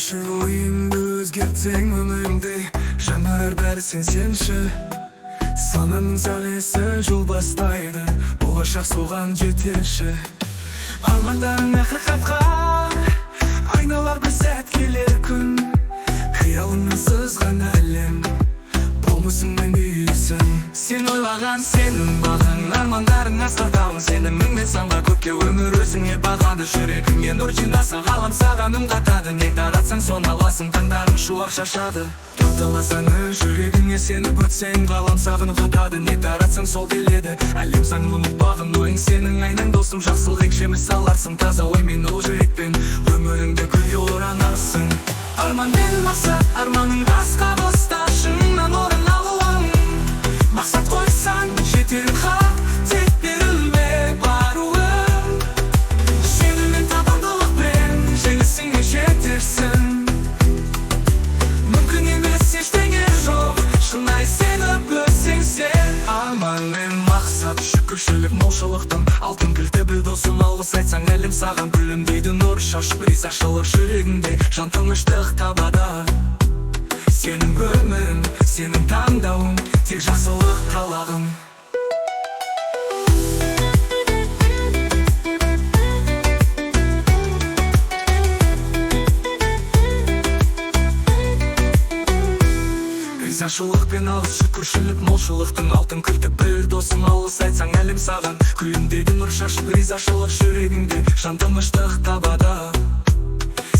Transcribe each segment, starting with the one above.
Сенші ойыңды өзгертсең өміріңді, жанар бәрі сенші. Сананың сәулесі жол бастайды, болашақ соған жетеші. Армандарың ақиқатқа айналар бір сәт келер күн. Қиялыңнан сызған әлем болмысың мәңгісің. Сен ойлаған сенің бағың, армандарың асқақтауың. Сеніміңмен самға көкке өмір өзіңе бағады. Жүрегіңе нұр жинасың, ғалам саған үн қатады. Не таратсаң соны аласың, таңдарың шуақ шашады. Тоқталасаны жүрегіңе сеніп өтсең, ғалам саған үн қатады. Не таратсаң сол келеді, әлем заңын бағын. Ойың сенің айнаң досым, жақсылық екшеміз саларсың. Таза оймен ол жүрекпен өміріңді гүлге оранарсың. Арман мен мақсат, арманың басқа болса шыңнан орын алуың. Мақсат қойсаң жетерің хақ, тек берілме баруың. Сеніммен табандылықпен жеңісіңе жетерсің. Мүмкін емес ештеңе жоқ, шынайы сеніп өтсең сен. Арман мен мақсат, шүкіршілік молшылықтың алтын кілті. Бір досың алғыс айтсаң, әлем саған күлімдейді. Нұр шашып ризашылық жүрегіңде, жан тыныштық табады. Сенің өмірің, сенің таңдауың, тек жақсылық қалағың. Ризашылықпен алғыс, шүкіршілік молшылықтың алтын кілті. Бір досың алғыс айтсаң, әлем саған күлімдейді. Нұр шашып ризашылық жүрегіңде, жан тыныштық табады.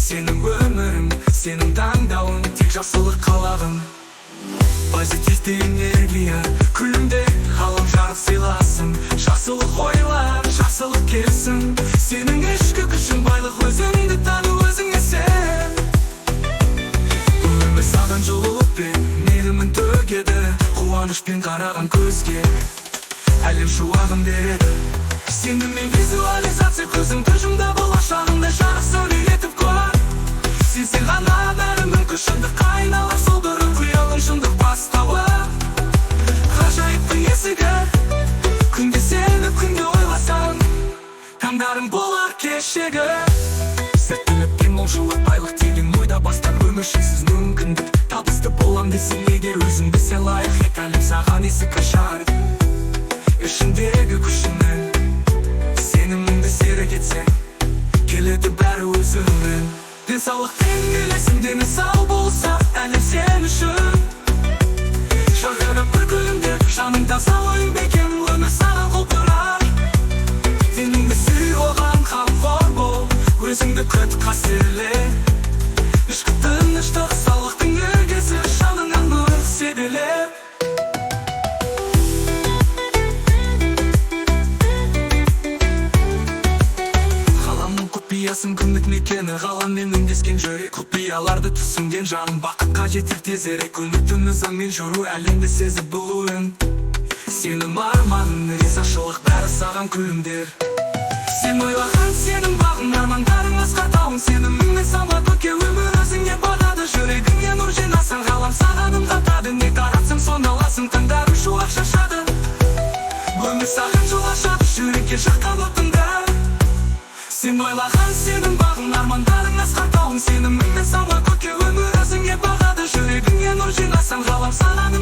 Сенің өмірің, сенің таңдауың, тек жақсылық қалағың. Позитивті энергия күлімде, ғалам жарық сыйласын. Жақсылық ойлар, жақсылық келсін. Сенің ішкі күшің байлық, өзіңді тану, өзіңе сен. Өмір саған жылулықпен мейірімін төгеді. Қуанышпен қараған көзге әлем шуағын береді. Сеніммен визуализация көзіңді жұмда, болашағыңды жарық сәуле етіп көр. Сен ғана бәрі мүмкін, шындық айналар сол бір қиялың шындық бастауы. Ғажайыпты есігі, күнде сеніп күнде ойласаң, таңдарың болар кешегі. Сәттілік пен молшылық, байлық деген ойда бастан. Өмір шексіз мүмкіндік, табысты болам десең егер, өзіңді сен лайық ет, әлем саған есік ашар. Ішіндегі күшіңнен сеніміңді серік етсең, келеді бәрі өзіңнен. Денсаулықпен келесің, дені сау болса, әлем сен үшін. Шағырып бір күлімдеп, жаның таза ойың бекем, өмір саған құлпырар. Деніңді сүй, оған қамқор бол, өзіңді күт қастерле. Ішкі тыныштық, саулықтың іргесі, жаныңнан нұр себелеп. Құпиясың күндік мекені, ғаламмен үндескен жүрек. Құпияларды түсінген жаның бақытқа жетер тезірек. Үміттің ызыңмен жүру, әлемді сезіп білуің. Сенің арманың, ризашылық бәрі саған күлімдер. Сен ойлаған сенің бағың, армандарың асқақтауың. Сеніміңмен самға көкке өмір өзіңе бағады. Жүрегіңе нұр жинасың, ғалам саған үн қатады. Не таратсаң соны аласың, таңдарың шуақ шашады. Өмір саған жол ашады, жүрекке жаққан отыңды. Сен ойлаған сенің бағың, армандарың асқақтауың. Сеніміңмен самға көкке өмір өзіңе бағады. Жүрегіңе нұр жинасаң, ғалам саған